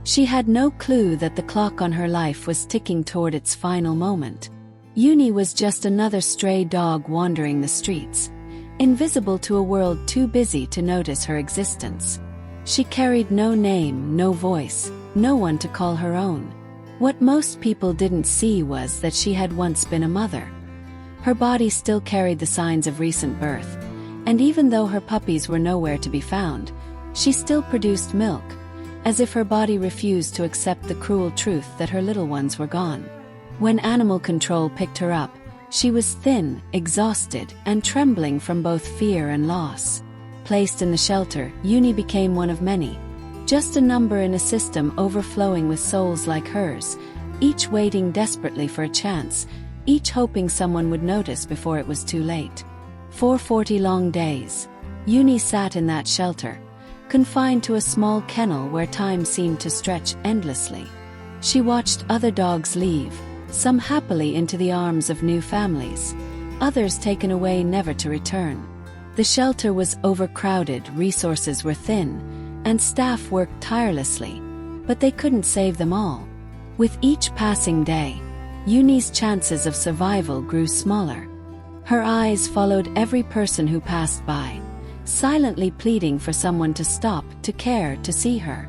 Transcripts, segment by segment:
She had no clue that the clock on her life was ticking toward its final moment. Uni was just another stray dog wandering the streets, invisible to a world too busy to notice her existence. She carried no name, no voice, no one to call her own. What most people didn't see was that she had once been a mother. Her body still carried the signs of recent birth, and even though her puppies were nowhere to be found, she still produced milk, as if her body refused to accept the cruel truth that her little ones were gone. When animal control picked her up, she was thin, exhausted, and trembling from both fear and loss. Placed in the shelter, Uni became one of many, just a number in a system overflowing with souls like hers, each waiting desperately for a chance, each hoping someone would notice before it was too late. For 40 long days, Uni sat in that shelter, confined to a small kennel where time seemed to stretch endlessly. She watched other dogs leave, some happily into the arms of new families, others taken away never to return. The shelter was overcrowded, resources were thin, and staff worked tirelessly, but they couldn't save them all. With each passing day, Uni's chances of survival grew smaller. Her eyes followed every person who passed by, silently pleading for someone to stop, to care, to see her.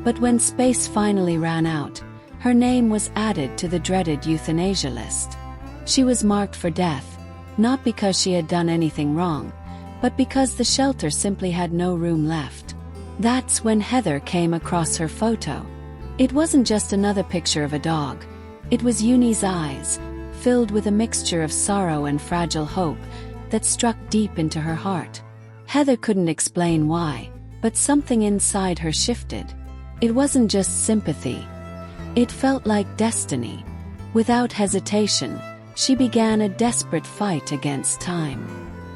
But when space finally ran out, her name was added to the dreaded euthanasia list. She was marked for death, not because she had done anything wrong, but because the shelter simply had no room left. That's when Heather came across her photo. It wasn't just another picture of a dog. It was Uni's eyes, filled with a mixture of sorrow and fragile hope, that struck deep into her heart. Heather couldn't explain why, but something inside her shifted. It wasn't just sympathy. It felt like destiny. Without hesitation, she began a desperate fight against time.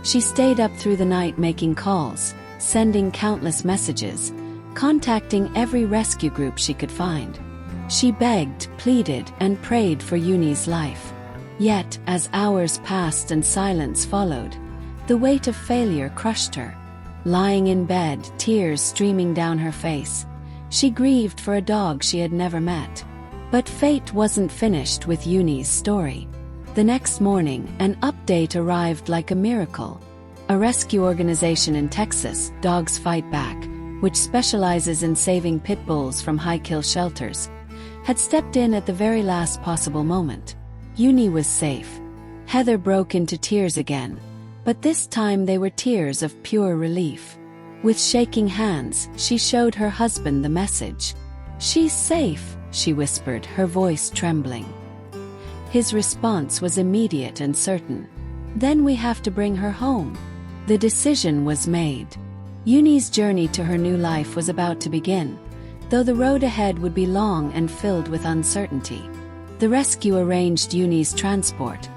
She stayed up through the night making calls, sending countless messages, contacting every rescue group she could find. She begged, pleaded, and prayed for Uni's life. Yet, as hours passed and silence followed, the weight of failure crushed her. Lying in bed, tears streaming down her face, she grieved for a dog she had never met. But fate wasn't finished with Uni's story. The next morning, an update arrived like a miracle. A rescue organization in Texas, Dogs Fight Back, which specializes in saving pit bulls from high-kill shelters, had stepped in at the very last possible moment. Uni was safe. Heather broke into tears again, but this time they were tears of pure relief. With shaking hands, she showed her husband the message. "She's safe," she whispered, her voice trembling. His response was immediate and certain. "Then we have to bring her home." The decision was made. Uni's journey to her new life was about to begin, though the road ahead would be long and filled with uncertainty. The rescue arranged Uni's transport,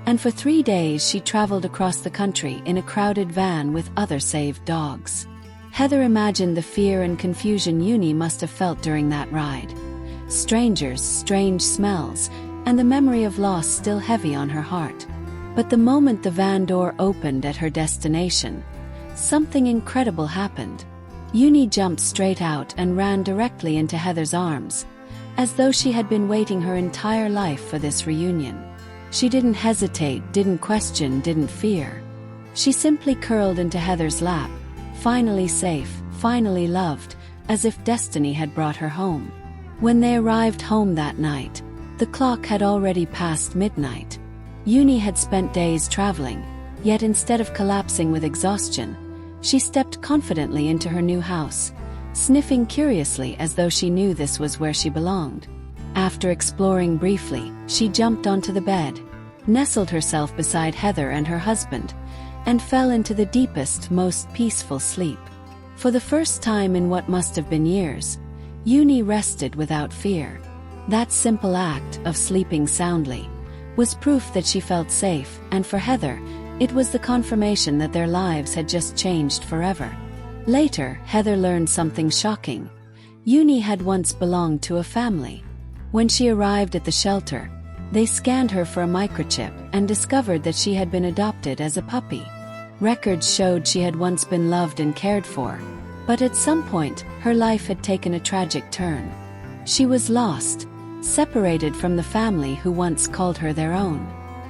and for 3 days she traveled across the country in a crowded van with other saved dogs. Heather imagined the fear and confusion Uni must have felt during that ride. Strangers, strange smells, and the memory of loss still heavy on her heart. But the moment the van door opened at her destination, something incredible happened. Uni jumped straight out and ran directly into Heather's arms, as though she had been waiting her entire life for this reunion. She didn't hesitate, didn't question, didn't fear. She simply curled into Heather's lap, finally safe, finally loved, as if destiny had brought her home. When they arrived home that night, the clock had already passed midnight. Uni had spent days traveling, yet instead of collapsing with exhaustion, she stepped confidently into her new house, sniffing curiously as though she knew this was where she belonged. After exploring briefly, she jumped onto the bed, nestled herself beside Heather and her husband, and fell into the deepest, most peaceful sleep. For the first time in what must have been years, Uni rested without fear. That simple act of sleeping soundly was proof that she felt safe, and for Heather, it was the confirmation that their lives had just changed forever. Later, Heather learned something shocking. Uni had once belonged to a family. When she arrived at the shelter, they scanned her for a microchip and discovered that she had been adopted as a puppy. Records showed she had once been loved and cared for, but at some point, her life had taken a tragic turn. She was lost, separated from the family who once called her their own.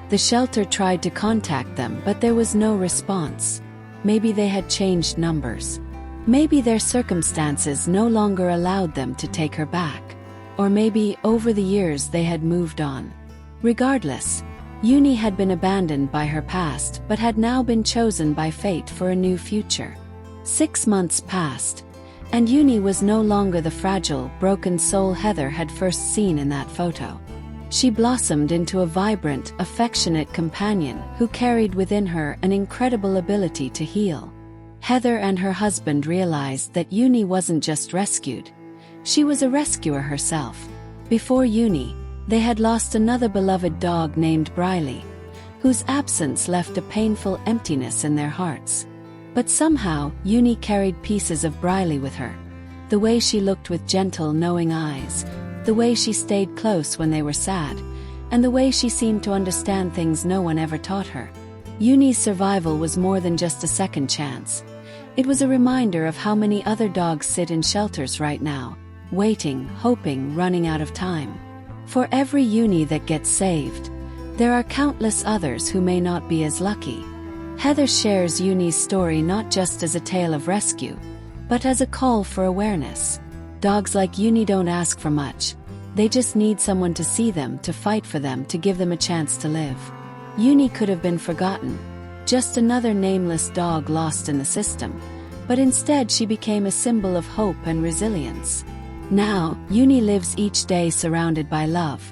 The shelter tried to contact them, but there was no response. Maybe they had changed numbers. Maybe their circumstances no longer allowed them to take her back. Or maybe, over the years, they had moved on. Regardless, Uni had been abandoned by her past but had now been chosen by fate for a new future. 6 months passed, and Uni was no longer the fragile, broken soul Heather had first seen in that photo. She blossomed into a vibrant, affectionate companion who carried within her an incredible ability to heal. Heather and her husband realized that Uni wasn't just rescued. She was a rescuer herself. Before Uni, they had lost another beloved dog named Briley, whose absence left a painful emptiness in their hearts. But somehow, Uni carried pieces of Briley with her. The way she looked with gentle, knowing eyes, the way she stayed close when they were sad, and the way she seemed to understand things no one ever taught her. Uni's survival was more than just a second chance. It was a reminder of how many other dogs sit in shelters right now, waiting, hoping, running out of time. For every Uni that gets saved, there are countless others who may not be as lucky. Heather shares Uni's story not just as a tale of rescue, but as a call for awareness. Dogs like Uni don't ask for much. They just need someone to see them, to fight for them, to give them a chance to live. Uni could have been forgotten, just another nameless dog lost in the system, but instead she became a symbol of hope and resilience. Now, Uni lives each day surrounded by love,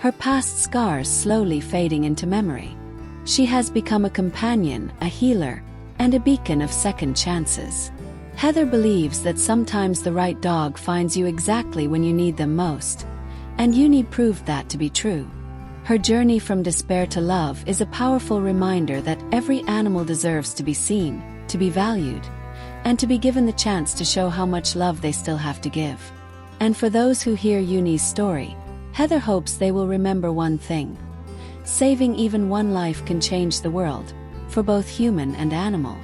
her past scars slowly fading into memory. She has become a companion, a healer, and a beacon of second chances. Heather believes that sometimes the right dog finds you exactly when you need them most, and Uni proved that to be true. Her journey from despair to love is a powerful reminder that every animal deserves to be seen, to be valued, and to be given the chance to show how much love they still have to give. And for those who hear Uni's story, Heather hopes they will remember one thing: saving even one life can change the world, for both human and animal.